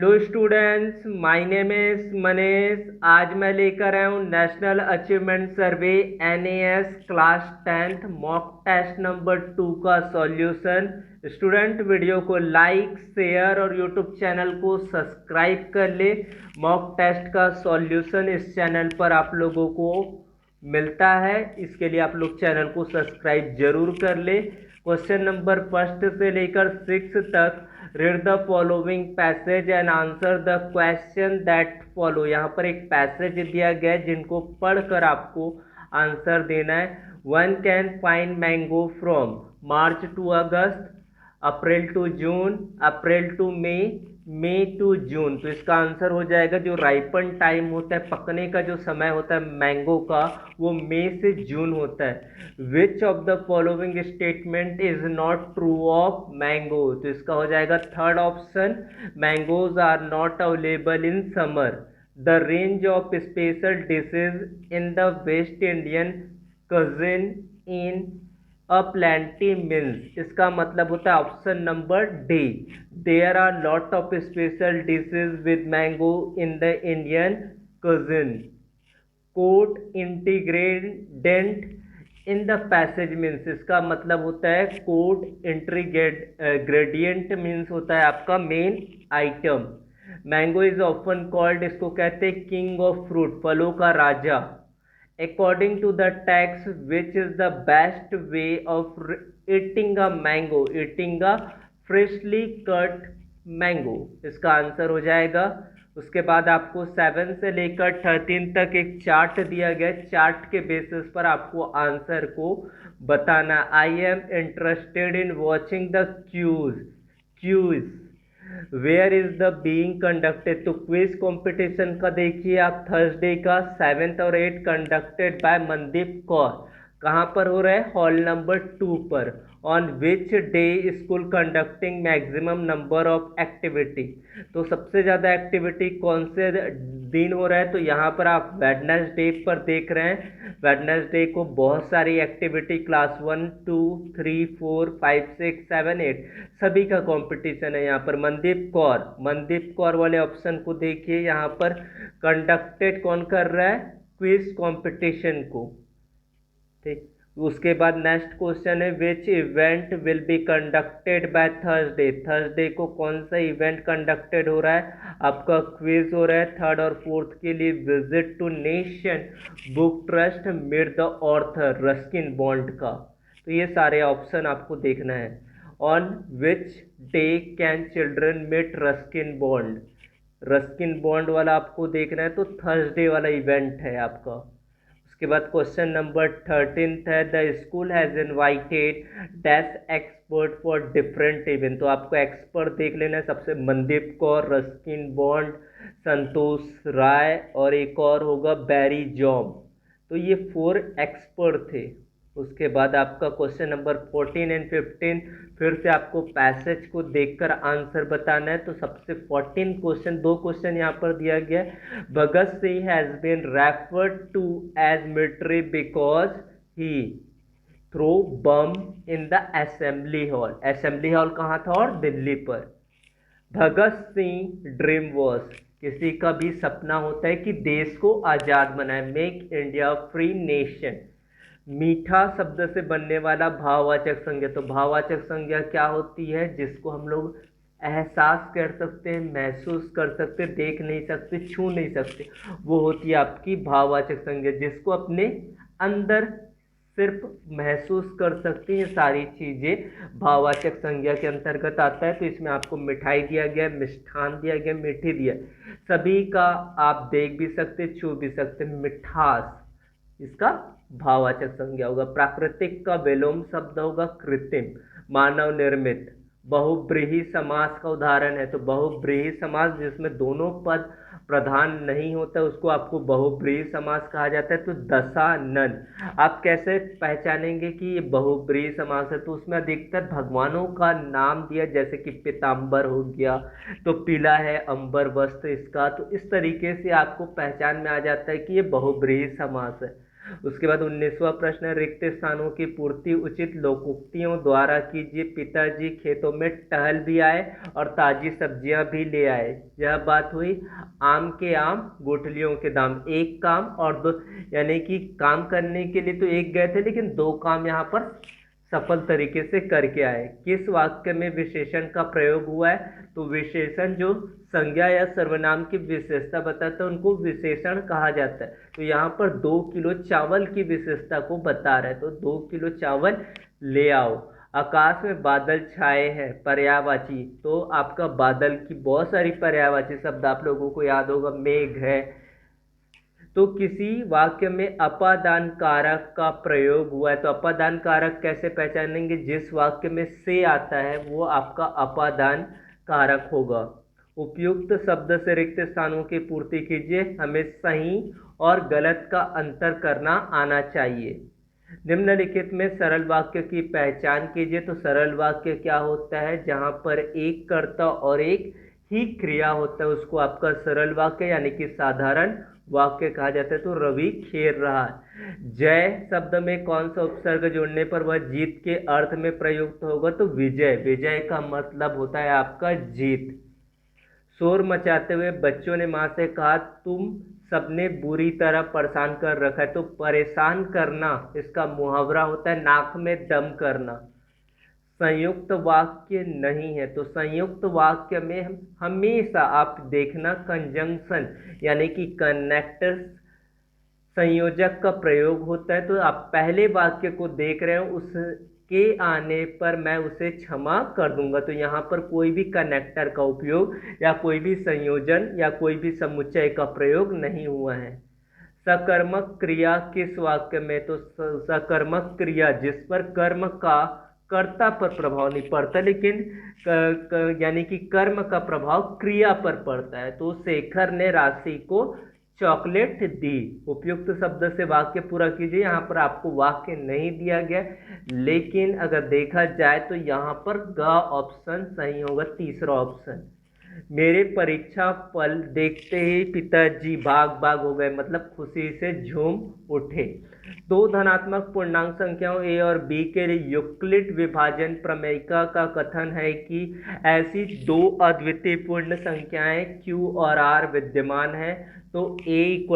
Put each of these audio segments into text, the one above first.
Hello students, my name is Manish. आज मैं लेकर आया हूँ national achievement survey NAS class 10th mock test number 2 का सॉल्यूशन। स्टूडेंट वीडियो को लाइक शेयर और यूट्यूब चैनल को सब्सक्राइब कर ले। मॉक टेस्ट का सॉल्यूशन इस चैनल पर आप लोगों को मिलता है, इसके लिए आप लोग चैनल को सब्सक्राइब जरूर कर ले। क्वेश्चन नंबर फर्स्ट से लेकर 6 तक read the following passage and answer the question that follow. यहाँ पर एक पैसेज दिया गया है जिनको पढ़कर आपको आंसर देना है। One can find mango from March to August, April to June, April to May to June. तो इसका आंसर हो जाएगा जो राइपन टाइम होता है, पकने का जो समय होता है मैंगो का, वो मई से जून होता है। Which of the following statement is not true of mango. तो इसका हो जाएगा third option, mangoes are not available in summer. The range of special dishes in the West Indian cuisine in a plenty means. इसका मतलब होता है option number D, there are lot of special dishes with mango in the Indian cuisine. Quote ingredient in the passage means, इसका मतलब होता है coat इंटीग्रेडिएंट means होता है आपका main item. Mango is often called, इसको कहते हैं किंग ऑफ फ्रूट, फलों का राजा। According to the text which is the best way of eating a mango, eating a freshly cut mango. इसका आंसर हो जाएगा। उसके बाद आपको 7 से लेकर 13 तक एक चार्ट दिया गया, चार्ट के बेसिस पर आपको आंसर को बताना। I am interested in watching the quiz where is the being conducted. तो क्विज कंपटीशन का देखिए आप, थर्सडे का 7th और 8th conducted by Mandeep Kaur. कहाँ पर हो रहा है? हॉल नंबर 2 पर। On which day school conducting maximum number of activity. तो सबसे ज़्यादा एक्टिविटी कौन से दिन हो रहा है? तो यहाँ पर आप वेडनेसडे पर देख रहे हैं। वेडनेसडे को बहुत सारी एक्टिविटी क्लास 1 2 3 4 5 6 7 8 सभी का कंपटीशन है। यहाँ पर मनदीप कौर वाले ऑप्शन को देखिए, यहाँ पर कंडक्टेड कौन कर रहा है? क्विज कंपटीशन को। ठीक, उसके बाद नेक्स्ट क्वेश्चन है which event will be conducted by Thursday. Thursday को कौन सा इवेंट कंडक्टेड हो रहा है? आपका क्विज हो रहा है। थर्ड और फोर्थ के लिए visit to nation book trust meet the author Ruskin Bond का। तो ये सारे ऑप्शन आपको देखना है। On which day can children meet Ruskin Bond, Ruskin Bond वाला आपको देखना है, तो थर्सडे वाला इवेंट है आपका। उसके बाद क्वेश्चन नंबर 13 है the school has invited dash expert for different event. तो आपको एक्सपर्ट देख लेना है, सबसे मनदीप कौर, रस्किन बॉन्ड, संतोष राय और एक और होगा बैरी जॉब। तो ये 4 एक्सपर्ट थे। उसके बाद आपका क्वेश्चन नंबर 14 एंड 15 फिर से आपको पैसेज को देखकर आंसर बताना है। तो सबसे 14 क्वेश्चन, 2 क्वेश्चन यहाँ पर दिया गया है। Bhagat Singh has been referred to as military because he throw bomb in the assembly hall. Assembly hall कहाँ था? और दिल्ली पर। भगत सिंह ड्रीम वॉज, किसी का भी सपना होता है कि देश को आज़ाद बनाए, मेक इंडिया फ्री नेशन। मीठा शब्द से बनने वाला भाववाचक संज्ञा। तो भाववाचक संज्ञा क्या होती है? जिसको हम लोग एहसास कर सकते हैं, महसूस कर सकते, देख नहीं सकते, छू नहीं सकते, वो होती है आपकी भाववाचक संज्ञा। जिसको अपने अंदर सिर्फ महसूस कर सकते हैं, ये सारी चीज़ें भाववाचक संज्ञा के अंतर्गत आता है। तो इसमें आपको मिठाई दिया गया, मिष्ठान दिया गया, मीठी दिया, सभी का आप देख भी सकते, छू भी सकते। मिठास इसका भाववाचक संज्ञा होगा। प्राकृतिक का विलोम शब्द होगा कृत्रिम। मानव निर्मित बहुब्रीहि समास का उदाहरण है। तो बहुब्रीहि समास जिसमें दोनों पद प्रधान नहीं होता उसको आपको बहुब्रीहि समास कहा जाता है। तो दशानन, आप कैसे पहचानेंगे कि ये बहुब्रीहि समास है? तो उसमें अधिकतर भगवानों का नाम दिया, जैसे कि पीताम्बर हो गया, तो पीला है अंबर वस्त्र इसका। तो इस तरीके से आपको पहचान में आ जाता है कि ये बहुब्रीहि समास है। उसके बाद 19वां प्रश्न, रिक्त स्थानों की पूर्ति उचित लोकोक्तियों द्वारा कीजिए। पिताजी खेतों में टहल भी आए और ताजी सब्जियां भी ले आए। यह बात हुई आम के आम गुठलियों के दाम। एक काम और दो, यानी कि काम करने के लिए तो एक गए थे लेकिन दो काम यहाँ पर सफल तरीके से करके आए। किस वाक्य में विशेषण का प्रयोग हुआ है? तो विशेषण जो संज्ञा या सर्वनाम की विशेषता बताता है उनको विशेषण कहा जाता है। तो यहाँ पर 2 किलो चावल की विशेषता को बता रहा है, तो 2 किलो चावल ले आओ। आकाश में बादल छाए हैं, पर्यायवाची। तो आपका बादल की बहुत सारी पर्यायवाची शब्द आप लोगों को याद होगा, मेघ है। तो किसी वाक्य में अपादान कारक का प्रयोग हुआ है, तो अपादान कारक कैसे पहचानेंगे? जिस वाक्य में से आता है वो आपका अपादान कारक होगा। उपयुक्त शब्द से रिक्त स्थानों की पूर्ति कीजिए। हमें सही और गलत का अंतर करना आना चाहिए। निम्नलिखित में सरल वाक्य की पहचान कीजिए। तो सरल वाक्य क्या होता है? जहां पर एक कर्ता और एक ही क्रिया होता है उसको आपका सरल वाक्य यानी कि साधारण वाक्य कहा जाता है। तो रवि खेल रहा है। जय शब्द में कौन सा उपसर्ग जोड़ने पर वह जीत के अर्थ में प्रयुक्त होगा? तो विजय। विजय का मतलब होता है आपका जीत। शोर मचाते हुए बच्चों ने माँ से कहा, तुम सबने बुरी तरह परेशान कर रखा है। तो परेशान करना इसका मुहावरा होता है नाक में दम करना। संयुक्त वाक्य नहीं है, तो संयुक्त वाक्य में हम हमेशा आप देखना कंजंक्शन यानी कि कनेक्टर संयोजक का प्रयोग होता है। तो आप पहले वाक्य को देख रहे हो, उसके आने पर मैं उसे क्षमा कर दूंगा। तो यहाँ पर कोई भी कनेक्टर का उपयोग या कोई भी संयोजन या कोई भी समुच्चय का प्रयोग नहीं हुआ है। सकर्मक क्रिया किस वाक्य में? तो सकर्मक क्रिया जिस पर कर्म का कर्ता पर प्रभाव नहीं पड़ता लेकिन यानी कि कर्म का प्रभाव क्रिया पर पड़ता है। तो शेखर ने राशि को चॉकलेट दी। उपयुक्त शब्द से वाक्य पूरा कीजिए। यहाँ पर आपको वाक्य नहीं दिया गया लेकिन अगर देखा जाए तो यहाँ पर ग ऑप्शन सही होगा, तीसरा ऑप्शन। मेरे परीक्षा फल देखते ही पिताजी भाग भाग हो गए, मतलब खुशी से झूम उठे। दो धनात्मक पूर्णांक संख्याओं a और b के लिए यूक्लिड विभाजन प्रमेयिका का कथन है कि ऐसी दो अद्वितीय पूर्ण संख्याएं q और r विद्यमान है। तो a =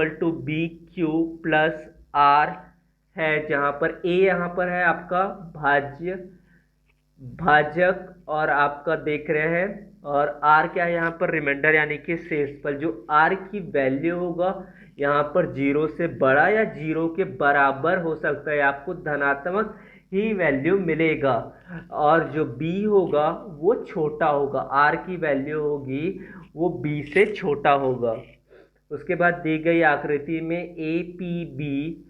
b q plus r है, जहां पर a यहाँ पर है आपका भाजक और आपका देख रहे हैं, और r क्या है यहाँ पर? रिमाइंडर यानी कि शेषफल। जो r की वैल्यू होगा यहाँ पर 0 से बड़ा या 0 के बराबर हो सकता है, आपको धनात्मक ही वैल्यू मिलेगा। और जो b होगा वो छोटा होगा, r की वैल्यू होगी वो b से छोटा होगा। उसके बाद दी गई आकृति में A P B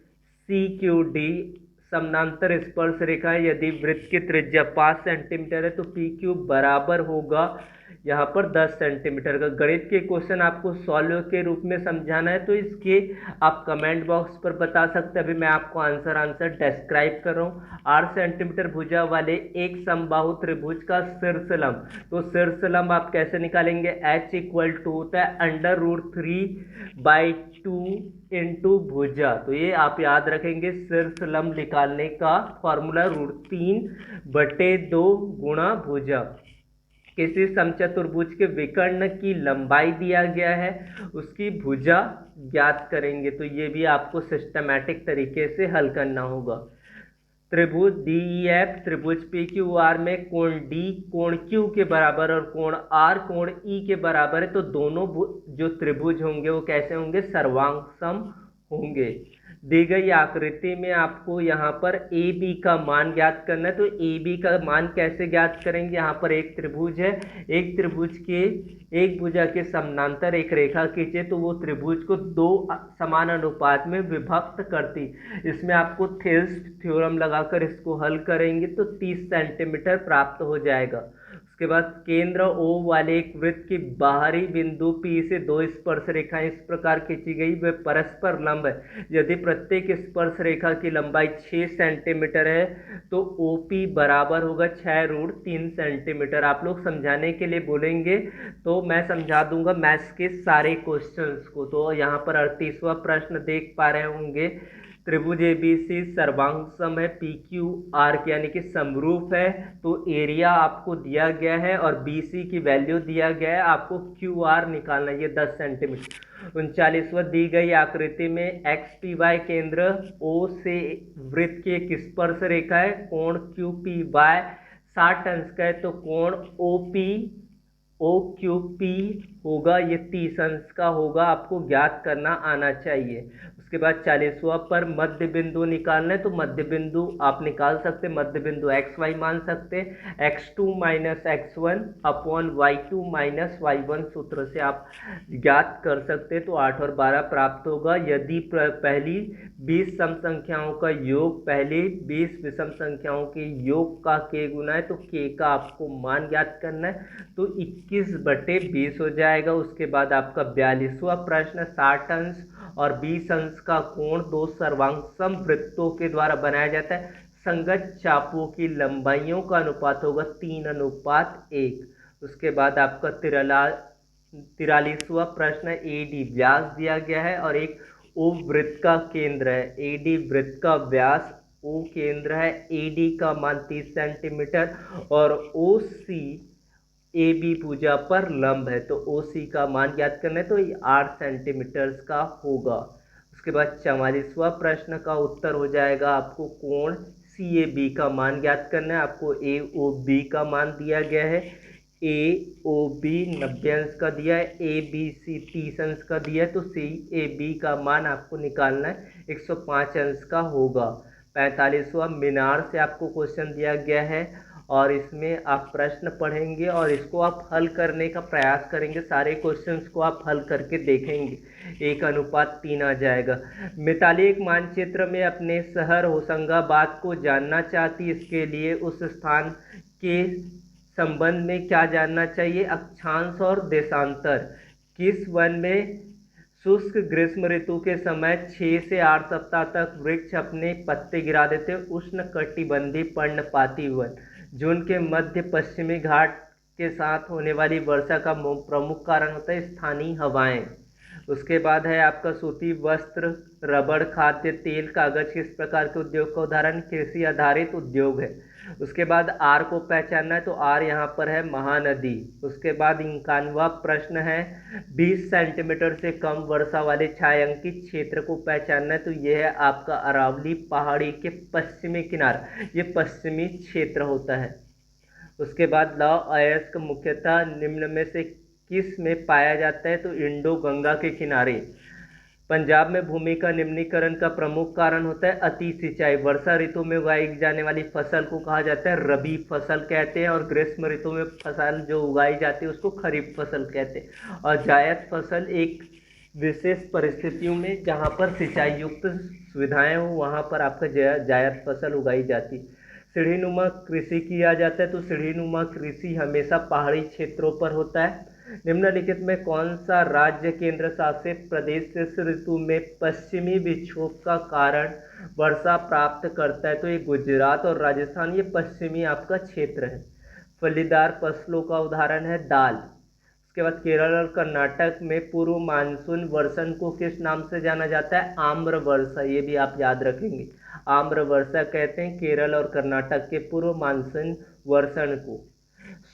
C Q D समानांतर स्पर्श रेखा है। यदि वृत्त की त्रिज्या 5 सेंटीमीटर है तो पी क्यू बराबर होगा यहाँ पर 10 सेंटीमीटर का। गणित के क्वेश्चन आपको सॉल्व के रूप में समझाना है तो इसके आप कमेंट बॉक्स पर बता सकते हैं। अभी मैं आपको आंसर डिस्क्राइब कर रहा हूँ। 8 सेंटीमीटर भुजा वाले एक समबाहु त्रिभुज का शीर्षलंब। तो शीर्षलंब आप कैसे निकालेंगे? h = होता है √3/2 इंटू भुजा। तो ये आप याद रखेंगे, शीर्षलंब निकालने का फॉर्मूला √3/2 गुणा भुजा। किसी समचतुर्भुज के विकर्ण की लंबाई दिया गया है, उसकी भुजा ज्ञात करेंगे। तो ये भी आपको सिस्टमैटिक तरीके से हल करना होगा। त्रिभुज DEF त्रिभुज PQR में कोण D कोण Q के बराबर और कोण R कोण E के बराबर है। तो दोनों जो त्रिभुज होंगे वो कैसे होंगे? सर्वांग होंगे। दी गई आकृति में आपको यहाँ पर AB का मान ज्ञात करना है। तो AB का मान कैसे ज्ञात करेंगे? यहाँ पर एक त्रिभुज है, एक त्रिभुज के एक भुजा के समानांतर एक रेखा खींचे तो वो त्रिभुज को दो समान अनुपात में विभक्त करती। इसमें आपको थेल्स थ्योरम लगाकर इसको हल करेंगे तो 30 सेंटीमीटर प्राप्त हो जाएगा। उसके बाद केंद्र O वाले एक वृत्त की बाहरी बिंदु P से दो स्पर्श रेखाएं इस प्रकार खींची गई, वे परस्पर लंब है। यदि प्रत्येक स्पर्श रेखा की लंबाई 6 सेंटीमीटर है तो OP बराबर होगा 6√3 सेंटीमीटर। आप लोग समझाने के लिए बोलेंगे तो मैं समझा दूंगा मैथ्स के सारे क्वेश्चंस को। तो यहाँ पर 38वां प्रश्न देख पा रहे होंगे। त्रिभुज एबीसी सर्वांग है, पी क्यू आर यानी कि समरूप है, तो एरिया आपको दिया गया है और बीसी की वैल्यू दिया गया है, आपको क्यू आर निकालना है, ये 10 सेंटीमीटर। 39वां, दी गई आकृति में एक्स पी वाई केंद्र ओ से वृत्त की एक स्पर्श रेखा है, कोण क्यू पी वाई 60 अंश का है, तो कोण ओ क्यू पी होगा, ये 30 अंश का होगा, आपको ज्ञात करना आना चाहिए। उसके बाद 40वां, पर मध्य बिंदु निकालना है, तो मध्य बिंदु आप निकाल सकते, मध्य बिंदु एक्स वाई मान सकते, x2 minus x1 upon y2 minus y1 सूत्र से आप ज्ञात कर सकते, तो 8 और 12 प्राप्त होगा। यदि पहली 20 सम संख्याओं का योग पहले 20 विषम संख्याओं के योग का k गुना है, तो k का आपको मान ज्ञात करना है, तो 21/20 हो जाएगा। उसके बाद आपका 42वां प्रश्न, 60 अंश और 20 अंश का कोण दो सर्वांग वृत्तों के द्वारा बनाया जाता है, संगत चापों की लंबाइयों का अनुपात होगा 3:1। उसके बाद आपका 43वां प्रश्न, एडी व्यास दिया गया है और एक ओ वृत्त का केंद्र है, एडी वृत्त का व्यास ओ केंद्र है, एडी का मान 30 सेंटीमीटर और ओ सी ए बी भुजा पर लंब है, तो ओ सी का मान ज्ञात करना है, तो ये 8 सेंटीमीटर का होगा। उसके बाद 44वां प्रश्न का उत्तर हो जाएगा आपको कोण सी ए बी का मान ज्ञात करना है, आपको ए ओ बी का मान दिया गया है, ए ओ बी 90 अंश का दिया है, ए बी सी 30 अंश का दिया है, तो सी ए बी का मान आपको निकालना है 105 अंश का होगा। 45वां, मीनार से आपको क्वेश्चन दिया गया है और इसमें आप प्रश्न पढ़ेंगे और इसको आप हल करने का प्रयास करेंगे, सारे क्वेश्चंस को आप हल करके देखेंगे, 1:3 आ जाएगा। मिताली एक मानचित्र में अपने शहर होशंगाबाद को जानना चाहती, इसके लिए उस स्थान के संबंध में क्या जानना चाहिए, अक्षांश और देशांतर। किस वन में शुष्क ग्रीष्म ऋतु के समय 6 से 8 सप्ताह तक वृक्ष अपने पत्ते गिरा देते, उष्ण कटिबंधीय पर्णपाती वन। जून के मध्य पश्चिमी घाट के साथ होने वाली वर्षा का प्रमुख कारण होता है स्थानीय हवाएं। उसके बाद है आपका सूती वस्त्र, रबड़, खाद्य तेल, कागज किस प्रकार के उद्योग का उदाहरण, कृषि आधारित उद्योग है। उसके बाद आर को पहचानना है, तो आर यहाँ पर है महानदी। उसके बाद 51वां प्रश्न है, 20 सेंटीमीटर से कम वर्षा वाले छायांकित क्षेत्र को पहचानना है, तो यह है आपका अरावली पहाड़ी के पश्चिमी किनारे, ये पश्चिमी क्षेत्र होता है। उसके बाद लौह अयस्क मुख्यतः निम्न में से किस में पाया जाता है, तो इंडो गंगा के किनारे। पंजाब में भूमि का निम्नीकरण का प्रमुख कारण होता है अति सिंचाई। वर्षा ऋतु में उगाई जाने वाली फसल को कहा जाता है रबी फसल कहते हैं, और ग्रीष्म ऋतु में फसल जो उगाई जाती है उसको खरीफ फसल कहते हैं। और जायद फसल एक विशेष परिस्थितियों में जहाँ पर सिंचाई युक्त सुविधाएं हो वहाँ पर आपका जायद फसल उगाई जाती है। सीढ़ीनुमा कृषि किया जाता है, तो सीढ़ीनुमा कृषि हमेशा पहाड़ी क्षेत्रों पर होता है। निम्नलिखित में कौन सा राज्य केंद्र शासित प्रदेश इस ऋतु में पश्चिमी विक्षोभ का कारण वर्षा प्राप्त करता है, तो ये गुजरात और राजस्थान, ये पश्चिमी आपका क्षेत्र है। फलीदार फसलों का उदाहरण है दाल। उसके बाद केरल और कर्नाटक में पूर्व मानसून वर्षण को किस नाम से जाना जाता है, आम्र वर्षा, ये भी आप याद रखेंगे, आम्र वर्षा कहते हैं केरल और कर्नाटक के पूर्व मानसून वर्षण को।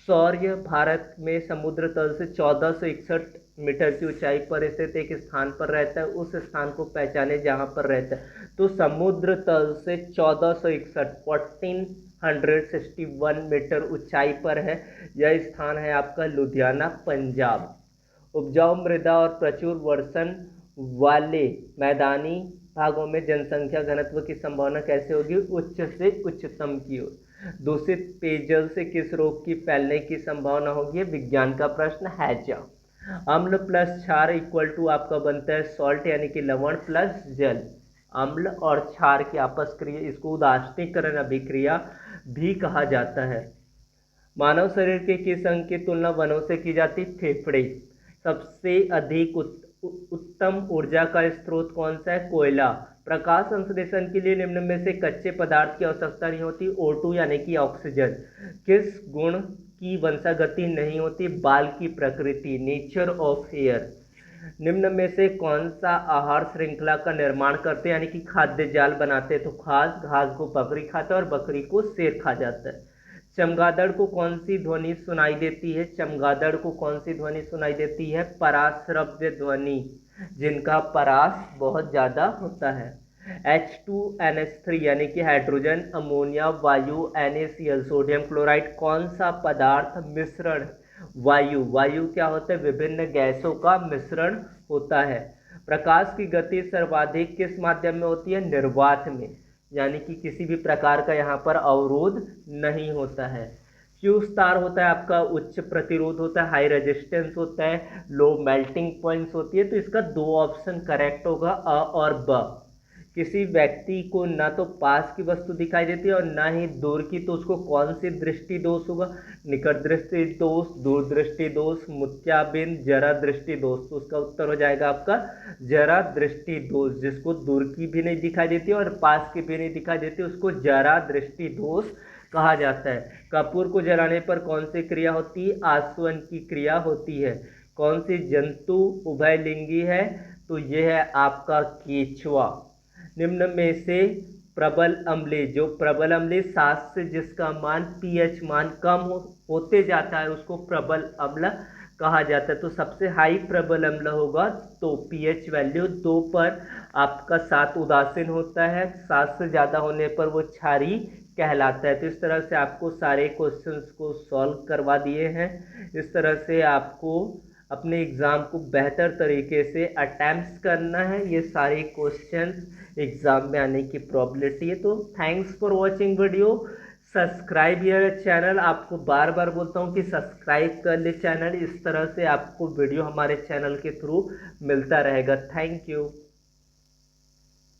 सौर्य भारत में समुद्र तल से 1461 मीटर की ऊंचाई पर स्थित एक स्थान पर रहता है, उस स्थान को पहचाने जहां पर रहता है, तो समुद्र तल से 1461 मीटर ऊंचाई पर है, यह स्थान है आपका लुधियाना पंजाब। उपजाऊ मृदा और प्रचुर वर्षण वाले मैदानी भागों में जनसंख्या घनत्व की संभावना कैसे होगी, उच्च से उच्चतम की ओर। दूषित पेयजल से किस रोग की फैलने की संभावना होगी, विज्ञान का प्रश्न है। अम्ल प्लस क्षार इक्वल टू आपका बनता है सॉल्ट, यानी कि लवण प्लस जल। अम्ल और क्षार की आपस क्रिया, इसको उदासीनीकरण अभिक्रिया भी कहा जाता है। मानव शरीर के किस अंग की तुलना वनों से की जाती, फेफड़े। सबसे अधिक उत्तम ऊर्जा का स्रोत कौन सा है, कोयला। प्रकाश संश्लेषण के लिए निम्न में से कच्चे पदार्थ की आवश्यकता नहीं होती, O2 यानी कि ऑक्सीजन। किस गुण की वंशागति नहीं होती, बाल की प्रकृति, नेचर ऑफ हेयर। निम्न में से कौन सा आहार श्रृंखला का निर्माण करते हैं, यानी कि खाद्य जाल बनाते हैं? तो घास, घास को बकरी खाता है और बकरी को शेर खा जाता है। चमगादड़ को कौन सी ध्वनि सुनाई देती है? चमगादड़ को कौन सी ध्वनि सुनाई देती है? पराश्रव्य ध्वनि, जिनका परास बहुत ज़्यादा होता है। H2NH3 यानी कि हाइड्रोजन, अमोनिया, वायु, NaCl, सोडियम क्लोराइड, कौन सा पदार्थ मिश्रण? वायु। वायु क्या होता है? विभिन्न गैसों का मिश्रण होता है। प्रकाश की गति सर्वाधिक किस माध्यम में होती है? निर्वात में, यानी कि किसी भी प्रकार का यहाँ पर अवरोध नहीं होता है। क्यू स्टार होता है आपका उच्च प्रतिरोध होता है, हाई रेजिस्टेंस होता है, लो मेल्टिंग पॉइंट्स होती है। तो इसका दो ऑप्शन करेक्ट होगा, अ और ब। किसी व्यक्ति को ना तो पास की वस्तु दिखाई देती है और ना ही दूर की, तो उसको कौन सी दृष्टि दोष होगा? निकट दृष्टि दोष, दूर दृष्टि दोष, मोतियाबिंद, जरा दृष्टि दोष। तो उसका उत्तर हो जाएगा आपका जरा दृष्टि दोष। जिसको दूर की भी नहीं दिखाई देती और पास की भी नहीं दिखाई देती, उसको जरा दृष्टि दोष कहा जाता है। कपूर को जलाने पर कौन सी क्रिया होती है? आसवन की क्रिया होती है। कौन सी जंतु उभयलिंगी है? तो यह है आपका केचुआ। निम्न में से प्रबल अम्लीय, जो प्रबल अम्लीय 7 से जिसका मान पीएच मान कम होते जाता है, उसको प्रबल अम्ल कहा जाता है। तो सबसे हाई प्रबल अम्ल होगा तो पीएच वैल्यू 2 पर आपका 7 उदासीन होता है, 7 से ज़्यादा होने पर वो क्षारीय कहलाता है। तो इस तरह से आपको सारे क्वेश्चंस को सॉल्व करवा दिए हैं। इस तरह से आपको अपने एग्ज़ाम को बेहतर तरीके से अटैम्प्ट करना है। ये सारे क्वेश्चंस एग्ज़ाम में आने की प्रोबेबिलिटी है। तो thanks for watching video. Subscribe your channel. आपको बार बार बोलता हूँ कि सब्सक्राइब कर ले चैनल। इस तरह से आपको वीडियो हमारे चैनल के थ्रू मिलता रहेगा। Thank you.